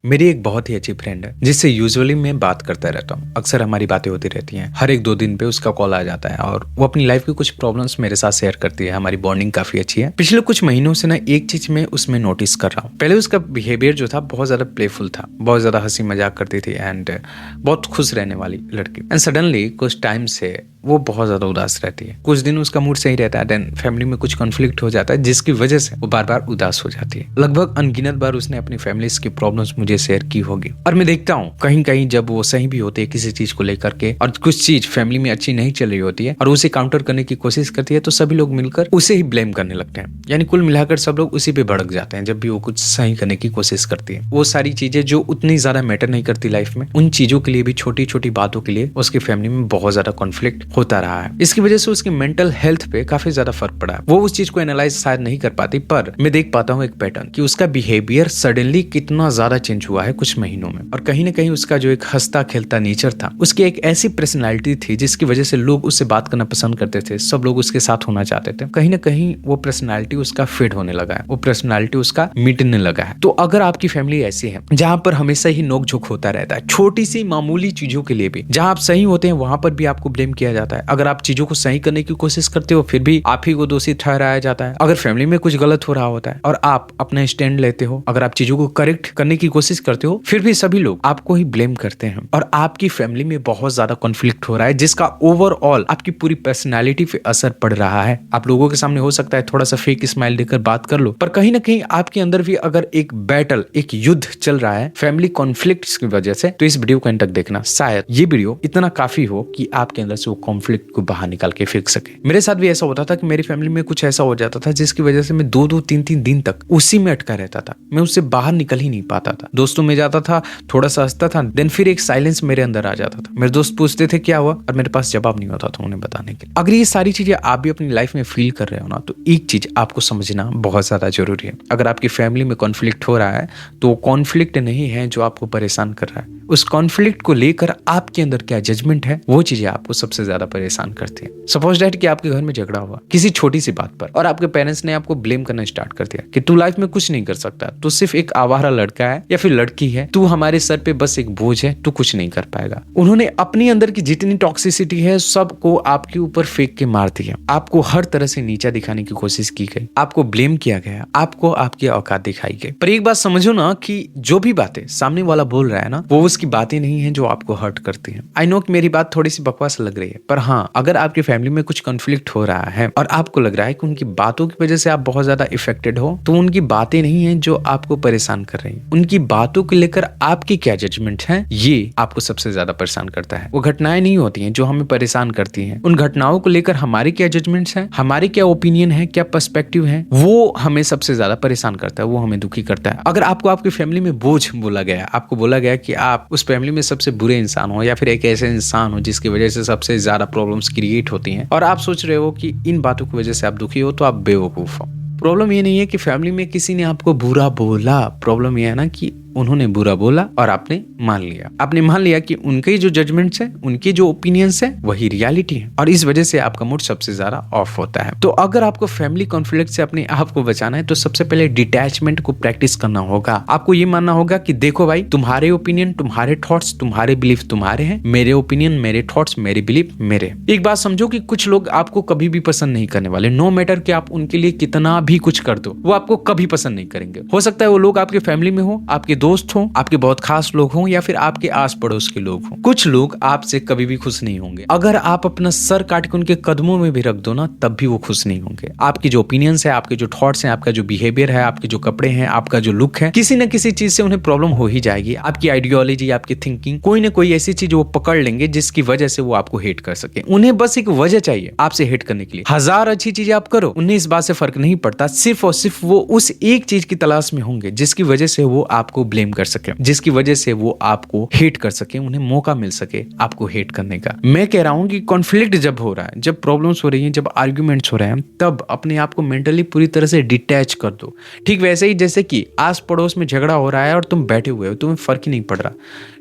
मेरी एक बहुत ही अच्छी फ्रेंड है जिससे यूजुअली मैं बात करता रहता हूँ। अक्सर हमारी बातें होती रहती हैं। हर एक 2 दिन पे उसका कॉल आ जाता है और वो अपनी लाइफ की कुछ प्रॉब्लम्स मेरे साथ शेयर करती है। हमारी बॉन्डिंग काफी अच्छी है। पिछले कुछ महीनों से ना एक चीज मैं उसमें नोटिस कर रहा हूँ। पहले उसका बिहेवियर जो था बहुत ज्यादा प्लेफुल था, बहुत ज्यादा हंसी मजाक करती थी एंड बहुत खुश रहने वाली लड़की। एंड सडनली कुछ टाइम से वो बहुत ज्यादा उदास रहती है। कुछ दिन उसका मूड सही रहता है, देन फैमिली में कुछ कॉन्फ्लिक्ट हो जाता है जिसकी वजह से वो बार बार उदास हो जाती है। लगभग अनगिनत बार उसने अपनी फैमिली की प्रॉब्लम्स मुझे शेयर की होगी और मैं देखता हूँ कहीं कहीं जब वो सही भी होते हैं किसी चीज को लेकर के और कुछ चीज फैमिली में अच्छी नहीं चल रही होती है और उसे काउंटर करने की कोशिश करती है तो सभी लोग मिलकर उसे ही ब्लेम करने लगते हैं। यानी कुल मिलाकर सब लोग उसी पे भड़क जाते हैं जब भी वो कुछ सही करने की कोशिश करती है। वो सारी चीजें जो उतनी ज्यादा मैटर नहीं करती लाइफ में, उन चीजों के लिए भी छोटी छोटी बातों के लिए उसकी फैमिली में बहुत ज्यादा कॉन्फ्लिक्ट होता रहा है। इसकी वजह से उसकी मेंटल हेल्थ पे काफी ज्यादा फर्क पड़ा है। वो उस चीज को एनालाइज शायद नहीं कर पाती, पर मैं देख पाता हूँ एक पैटर्न कि उसका बिहेवियर सडनली कितना ज्यादा चेंज हुआ है कुछ महीनों में। और कहीं ना कहीं उसका जो एक हंसता खेलता नेचर था, उसकी एक ऐसी पर्सनैलिटी थी जिसकी वजह से लोग उससे बात करना पसंद करते थे, सब लोग उसके साथ होना चाहते थे। कहीं ना कहीं वो पर्सनैलिटी उसका फेड होने लगा है, वो पर्सनैलिटी उसका मिटने लगा है। तो अगर आपकी फैमिली ऐसी है जहां पर हमेशा ही नोक झोंक होता रहता है, छोटी सी मामूली चीजों के लिए भी, जहां आप सही होते हैं वहां पर भी आपको ब्लेम किया जाता है। अगर आप चीजों को सही करने की कोशिश करते हो फिर भी आप ही को दोषी ठहराया जाता है। अगर फैमिली में कुछ गलत हो रहा होता है और आप अपना स्टैंड लेते हो, अगर आप चीजों को करेक्ट करने की कोशिश करते हो फिर भी सभी लोग आपको ही ब्लेम करते हैं और आपकी फैमिली में बहुत ज्यादा कॉन्फ्लिक्ट हो रहा है जिसका ओवरऑल आपकी पूरी पर्सनैलिटी पे असर पड़ रहा है। आप लोगों के सामने हो सकता है थोड़ा सा फेक स्माइल देकर बात कर लो, पर कहीं ना कहीं आपके अंदर भी अगर एक बैटल, एक युद्ध चल रहा है फैमिली कॉन्फ्लिक्ट्स की वजह से, तो इस वीडियो को एंड तक देखना। शायद ये वीडियो इतना काफी हो कि आपके अंदर से वो कॉन्फ्लिक्ट को बाहर निकाल के फेंक सके। मेरे साथ भी ऐसा होता था कि मेरी फैमिली में कुछ ऐसा हो जाता था जिसकी वजह से मैं 2-2 3-3 दिन तक उसी में अटका रहता था। मैं उससे बाहर निकल ही नहीं पाता था। दोस्तों में जाता था, थोड़ा सा हंसता था, देन फिर एक साइलेंस मेरे अंदर आ जाता था। मेरे दोस्त पूछते थे क्या हुआ और मेरे पास जवाब नहीं होता था उन्हें बताने के लिए। अगर ये सारी चीजें आप भी अपनी लाइफ में फील कर रहे हो ना, तो एक चीज आपको समझना बहुत ज्यादा जरूरी है। अगर आपकी फैमिली में कॉन्फ्लिक्ट हो रहा है तो कॉन्फ्लिक्ट नहीं है जो आपको परेशान कर रहा है, उस कॉन्फ्लिक्ट को लेकर आपके अंदर क्या जजमेंट है वो चीजें आपको सबसे ज्यादा परेशान करती है। सपोज दैट कि आपके घर में झगड़ा हुआ किसी छोटी सी बात पर और आपके पेरेंट्स ने आपको ब्लेम करना स्टार्ट कर दिया कि तू लाइफ में कुछ नहीं कर सकता, तू सिर्फ एक आवारा लड़का है या फिर लड़की है, तू हमारे सर पे बस एक बोझ है, तू कुछ नहीं कर पाएगा। उन्होंने अपनी अंदर की जितनी टॉक्सिसिटी है सबको आपके ऊपर फेंक के मार दिया। आपको हर तरह से नीचा दिखाने की कोशिश की गई, आपको ब्लेम किया गया, आपको आपकी औकात दिखाई गई। पर एक बात समझो ना कि जो भी बातें सामने वाला बोल रहा है ना, वो उसकी बातें नहीं है जो आपको हर्ट करती हैं। आई नो कि मेरी बात थोड़ी सी बकवास लग रही है, पर हाँ, अगर आपकी फैमिली में कुछ कॉन्फ्लिक्ट हो रहा है और आपको लग रहा है कि उनकी बातों की वजह से आप बहुत ज्यादा इफेक्टेड हो, तो उनकी बातें नहीं है जो आपको परेशान कर रही हैं। उनकी बातों को लेकर आपकी क्या जजमेंट है ये आपको सबसे ज्यादा परेशान करता है। वो घटनाएं नहीं होती हैं जो हमें परेशान करती हैं, उन घटनाओं को लेकर हमारे क्या जजमेंट्स हैं, हमारे क्या ओपिनियन है, क्या पर्सपेक्टिव है, वो हमें सबसे ज्यादा परेशान करता है, वो हमें दुखी करता है। अगर आपको आपकी फैमिली में बोझ बोला गया, आपको बोला गया कि आप उस फैमिली में सबसे बुरे इंसान हो या फिर एक ऐसे इंसान हो जिसकी वजह से सबसे ज्यादा प्रॉब्लम्स क्रिएट होती हैं और आप सोच रहे हो कि इन बातों की वजह से आप दुखी हो, तो आप बेवकूफ हो। प्रॉब्लम ये नहीं है कि फैमिली में किसी ने आपको बुरा बोला, प्रॉब्लम ये है ना कि उन्होंने बुरा बोला और आपने मान लिया। आपने मान लिया कि उनके जो जजमेंट्स हैं, उनके जो ओपिनियंस हैं वही रियलिटी है और इस वजह से आपका मूड सबसे ज्यादा ऑफ होता है। तो अगर आपको फैमिली कॉन्फ्लिक्ट से अपने आप को बचाना है तो सबसे पहले डिटैचमेंट को प्रैक्टिस करना होगा। आपको ये मानना होगा कि देखो भाई, तुम्हारे ओपिनियन, तुम्हारे थॉट्स, तुम्हारे बिलीफ तुम्हारे हैं, मेरे ओपिनियन, मेरे थॉट्स, मेरे बिलीफ मेरे। एक बात समझो कि कुछ लोग आपको कभी भी पसंद नहीं करने वाले। नो मैटर कि आप उनके लिए कितना भी कुछ कर दो, वो आपको कभी पसंद नहीं करेंगे। हो सकता है वो लोग आपके फैमिली में हो, आपके दोस्त हो, आपके बहुत खास लोग हों या फिर आपके आस पड़ोस के लोग हों। कुछ लोग आपसे कभी भी खुश नहीं होंगे। अगर आप अपना सर काट के उनके कदमों में भी रख दो ना, तब भी वो खुश नहीं होंगे। आपकी जो ओपिनियंस है, आपके जो थॉट्स हैं, आपका जो बिहेवियर है, आपके जो कपड़े हैं, आपका जो लुक है, किसी न किसी चीज से उन्हें प्रॉब्लम हो ही जाएगी। आपकी आइडियोलॉजी, आपकी थिंकिंग, कोई ना कोई ऐसी चीज वो पकड़ लेंगे जिसकी वजह से वो आपको हेट कर सके। उन्हें बस एक वजह चाहिए आपसे हेट करने के लिए। हजार अच्छी चीजें आप करो, उन्हें इस बात से फर्क नहीं पड़ता, सिर्फ और सिर्फ वो उस एक चीज की तलाश में होंगे जिसकी वजह से वो आपको ब्लेम कर सके, जिसकी वजह से वो आपको हेट कर सके, उन्हें मौका मिल सके आपको हेट करने का। मैं कह रहा हूं कि कॉन्फ्लिक्ट जब हो रहा है, जब प्रॉब्लम्स हो रही हैं, जब आर्ग्यूमेंट्स हो रहे हैं, तब अपने आप को मेंटली पूरी तरह से डिटैच कर दो। ठीक वैसे ही जैसे कि आस पड़ोस में झगड़ा हो रहा है और तुम बैठे हुए हो, तुम्हें फर्क ही नहीं पड़ रहा,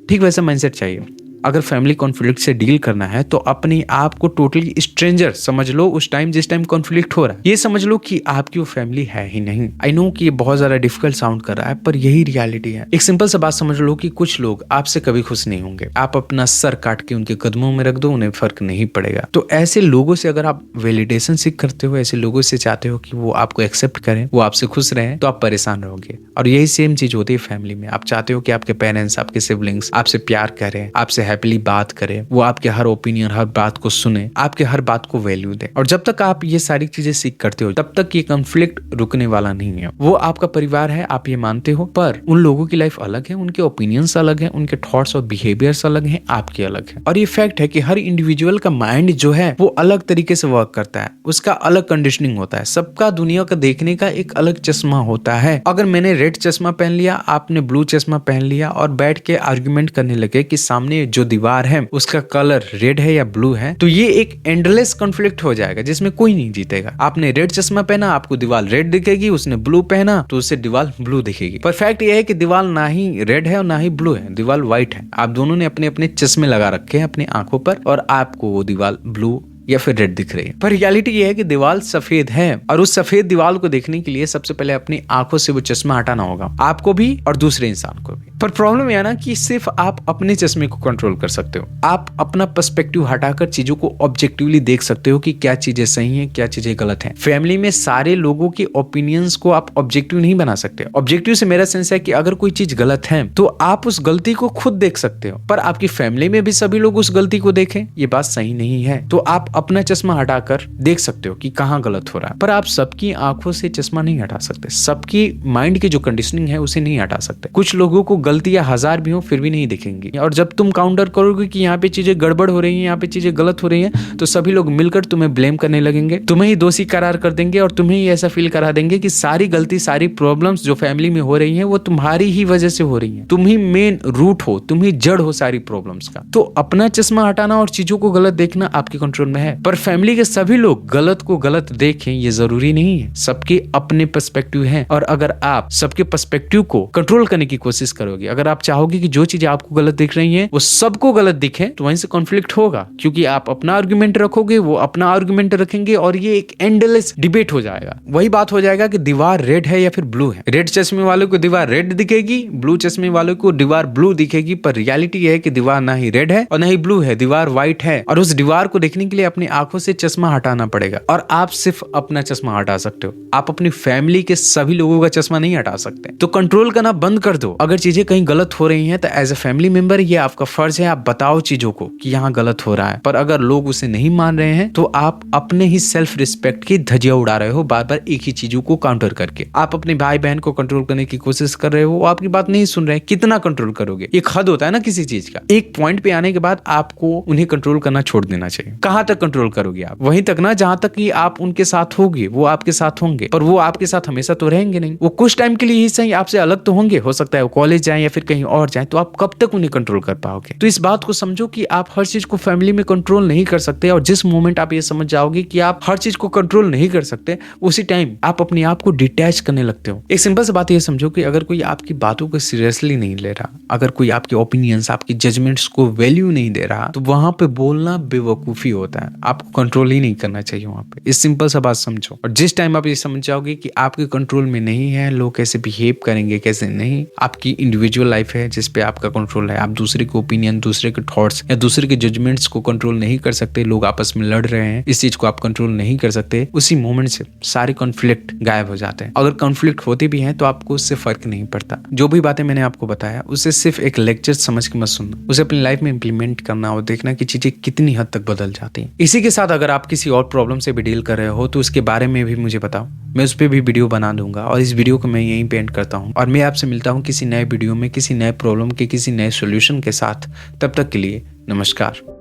ठीक वैसा माइंडसेट चाहिए। अगर फैमिली कॉन्फ्लिक्ट से डील करना है तो अपने आप को टोटली स्ट्रेंजर समझ लो उस टाइम जिस टाइम कॉन्फ्लिक्ट हो रहा है। ये समझ लो कि आपकी वो फैमिली है ही नहीं। आई नो कि ये बहुत ज्यादा डिफिकल्ट साउंड कर रहा है, पर यही रियलिटी है। एक सिंपल सा बात समझ लो कि कुछ लोग आपसे कभी खुश नहीं होंगे। आप अपना सर काट के उनके कदमों में रख दो, उन्हें फर्क नहीं पड़ेगा। तो ऐसे लोगों से अगर आप वैलिडेशन सीख करते हो, ऐसे लोगों से चाहते हो कि वो आपको एक्सेप्ट करें, वो आपसे खुश रहें, तो आप परेशान रहोगे। और यही सेम चीज होती है फैमिली में। आप चाहते हो कि आपके पेरेंट्स, आपके सिबलिंग्स आपसे प्यार करें, आपसे हैप्पीली बात करें, वो आपके हर ओपिनियन, हर बात को सुने, आपके हर बात को वैल्यू दे। और जब तक आप ये सारी चीजें सीख करते हो तब तक ये कॉन्फ्लिक्ट रुकने वाला नहीं है। वो आपका परिवार है, आप ये मानते हो, पर उन लोगों की लाइफ अलग है, उनके ओपिनियंस अलग है, उनके थॉट्स और बिहेवियर्स अलग हैं, आपके अलग है। और ये फैक्ट है कि हर इंडिविजुअल का माइंड जो है वो अलग तरीके से वर्क करता है, उसका अलग कंडीशनिंग होता है। सबका दुनिया का देखने का एक अलग चश्मा होता है। अगर मैंने रेड चश्मा पहन लिया, आपने ब्लू चश्मा पहन लिया और बैठ के आर्ग्यूमेंट करने लगे कि सामने जो दीवार है उसका कलर रेड है या ब्लू है, तो ये एक एंडलेस कॉन्फ्लिक्ट हो जाएगा जिसमें कोई नहीं जीतेगा। आपने रेड चश्मा पहना, आपको दीवार रेड दिखेगी, उसने ब्लू पहना तो उससे दीवार ब्लू दिखेगी। पर फैक्ट ये है कि दीवार ना ही रेड है और ना ही ब्लू है, दीवार व्हाइट है। आप दोनों ने अपने अपने चश्मे लगा रखे हैं अपनी आंखों पर और आपको वो दीवार ब्लू या फिर रेड दिख रही है। पर रियलिटी ये है कि दीवार सफेद है और उस सफेद दीवार को देखने के लिए सबसे पहले अपनी आंखों से वो चश्मा हटाना होगा, आपको भी और दूसरे इंसान को भी। पर प्रॉब्लम यह ना कि सिर्फ आप अपने चश्मे को कंट्रोल कर सकते हो। आप अपना पर्सपेक्टिव हटाकर चीजों को ऑब्जेक्टिवली देख सकते हो कि क्या चीजें सही हैं, क्या चीजें गलत हैं। फैमिली में सारे लोगों के ओपिनियंस को आप ऑब्जेक्टिव नहीं बना सकते। ऑब्जेक्टिव से मेरा सेंस है कि अगर कोई चीज गलत है तो आप उस गलती को खुद देख सकते हो, पर आपकी फैमिली में भी सभी लोग उस गलती को देखें, ये बात सही नहीं है। तो आप अपना चश्मा हटाकर देख सकते हो कि कहां गलत हो रहा है, पर आप सबकी आंखों से चश्मा नहीं हटा सकते। सबकी माइंड की जो कंडीशनिंग है उसे नहीं हटा सकते। कुछ लोगों को गलतियां हजार भी हो फिर भी नहीं दिखेंगी, और जब तुम काउंटर करोगे कि यहाँ पे चीजें गड़बड़ हो रही हैं, यहाँ पे चीजें गलत हो रही हैं, तो सभी लोग मिलकर तुम्हें ब्लेम करने लगेंगे, तुम्हें ही दोषी करार कर देंगे और तुम्हें ही ऐसा फील करा देंगे कि सारी गलती, सारी प्रॉब्लम्स जो फैमिली में हो रही हैं वो तुम्हारी ही वजह से हो रही हैं। तुम ही मेन रूट हो, तुम ही जड़ हो सारी प्रॉब्लम्स का। तो अपना चश्मा हटाना और चीजों को गलत देखना आपके कंट्रोल में है, पर फैमिली के सभी लोग गलत को गलत देखें ये जरूरी नहीं है। सबके अपने पर्सपेक्टिव हैं, और अगर आप सबके पर्सपेक्टिव को कंट्रोल करने की कोशिश करोगे, अगर आप चाहोगे कि जो चीजें आपको गलत दिख रही हैं वो सबको गलत दिखे, तो वहीं से कॉन्फ्लिक्ट होगा, क्योंकि आप अपना आर्गुमेंट रखोगे, वो अपना आर्गुमेंट रखेंगे और ये एक एंडलेस डिबेट हो जाएगा। वही बात हो जाएगा कि दीवार रेड है या फिर ब्लू है। रेड चश्मे वालों को दीवार रेड दिखेगी, ब्लू चश्मे वालों को दीवार ब्लू दिखेगी, पर रियलिटी है कि दीवार ना ही रेड है और ना ही ब्लू है, दीवार व्हाइट है। और उस दीवार को देखने के लिए अपनी आंखों से चश्मा हटाना पड़ेगा, और आप सिर्फ अपना चश्मा हटा सकते हो, आप अपनी फैमिली के सभी लोगों का चश्मा नहीं हटा सकते। तो कंट्रोल करना बंद कर दो। अगर चीजें कहीं गलत हो रही हैं तो एज ए फैमिली मेंबर ये आपका फर्ज है, आप बताओ चीजों को कि यहाँ गलत हो रहा है। पर अगर लोग उसे नहीं मान रहे हैं तो आप अपने ही सेल्फ रिस्पेक्ट की धज्जियां उड़ा रहे हो, बार बार एक ही चीजों को काउंटर करके। आप अपने भाई बहन को कंट्रोल करने की कोशिश कर रहे हो, वो आपकी बात नहीं सुन रहे। कितना कंट्रोल करोगे? एक हद होता है ना किसी चीज का। एक पॉइंट पे आने के बाद आपको उन्हें कंट्रोल करना छोड़ देना चाहिए। कहां तक कंट्रोल करोगे आप? वहीं तक ना जहां तक कि आप उनके साथ होगे, वो आपके साथ होंगे, पर वो आपके साथ हमेशा तो रहेंगे नहीं। वो कुछ टाइम के लिए ही सही आपसे अलग तो होंगे, हो सकता है वो कॉलेज जाएं या फिर कहीं और जाएं, तो आप कब तक उन्हें कंट्रोल कर पाओगे? तो इस बात को समझो कि आप हर चीज को फैमिली में कंट्रोल नहीं कर सकते, और जिस मोमेंट आप ये समझ जाओगे कि आप हर चीज को कंट्रोल नहीं कर सकते, उसी टाइम आप अपने आप को डिटैच करने लगते हो। एक सिंपल सी बात ये समझो कि अगर कोई आपकी बातों को सीरियसली नहीं ले रहा, अगर कोई आपके ओपिनियंस, आपकी जजमेंट्स को वैल्यू नहीं दे रहा, तो वहां पे बोलना बेवकूफी होता है। आपको कंट्रोल ही नहीं करना चाहिए वहां पे। इस सिंपल सा बात समझो, और जिस टाइम आप ये समझ जाओगे कि आपके कंट्रोल में नहीं है, लोग कैसे बिहेव करेंगे कैसे नहीं, आपकी इंडिविजुअल लाइफ है जिस पे आपका कंट्रोल है। आप दूसरे के ओपिनियन, दूसरे के थॉट्स या दूसरे के जजमेंट्स को कंट्रोल नहीं कर सकते। लोग आपस में लड़ रहे हैं, इस चीज को आप कंट्रोल नहीं कर सकते। उसी मोमेंट से सारे कॉन्फ्लिक्ट गायब हो जाते हैं। अगर कॉन्फ्लिक्ट होते भी हैं तो आपको उससे फर्क नहीं पड़ता। जो भी बातें मैंने आपको बताया उसे सिर्फ एक लेक्चर समझ के मत सुनना, उसे अपनी लाइफ में इंप्लीमेंट करना और देखना कि चीजें कितनी हद तक बदल जाती हैं। इसी के साथ अगर आप किसी और प्रॉब्लम से भी डील कर रहे हो तो उसके बारे में भी मुझे बताओ, मैं उस पर भी वीडियो बना दूंगा। और इस वीडियो को मैं यहीं पे एंड करता हूँ, और मैं आपसे मिलता हूँ किसी नए वीडियो में, किसी नए प्रॉब्लम के, किसी नए सॉल्यूशन के साथ। तब तक के लिए नमस्कार।